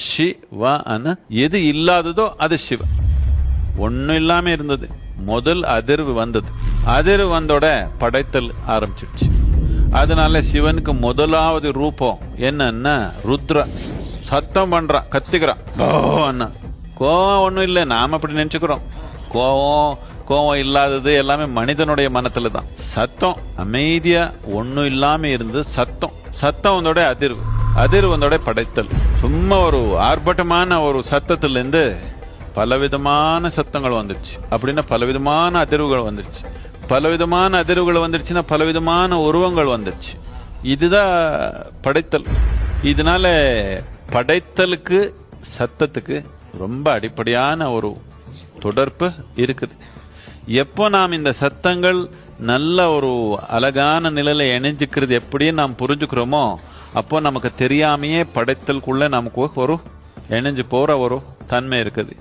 சிவன. எது இல்லாததோ அது சிவ. ஒன்னும் இல்லாம இருந்தது. முதல் அதிர்வு வந்தது. அதிர்வு வந்தோட படைத்தல் ஆரம்பிச்சிடுச்சு. அதனால சிவனுக்கு முதலாவது ரூபம் என்னன்னா ருத்ர. சத்தம் பண்றான், கத்திக்கிறான். கோவம் ஒன்னும் இல்லை, நாம அப்படி நினைச்சுக்கிறோம். கோவம் இல்லாதது எல்லாமே மனிதனுடைய மனத்துல தான். சத்தம் அமைதியா ஒன்னும் இல்லாம இருந்து சத்தம் வந்தோட அதிர்வு வந்தோட படைத்தல். சும்மா ஒரு ஆர்ப்பாட்டமான ஒரு சத்தத்துல இருந்து பலவிதமான சத்தங்கள் வந்துருச்சு. அப்படின்னா பலவிதமான அதிர்வுகள் வந்துருச்சு. பலவிதமான அதிர்வுகள் வந்துருச்சுன்னா பலவிதமான உருவங்கள் வந்துருச்சு. இதுதான் படைத்தல். இதனால படைத்தலுக்கு சத்தத்துக்கு ரொம்ப அடிப்படையான ஒரு தொடர்பு இருக்குது. எப்போ நாம் இந்த சத்தங்கள் நல்ல ஒரு அழகான நிலையில இணைஞ்சுக்கிறது எப்படின்னு நாம் புரிஞ்சுக்கிறோமோ, அப்போ நமக்கு தெரியாமையே படைத்தலுக்குள்ள நமக்கு ஒரு இணைஞ்சு போற ஒரு தன்மை இருக்குது.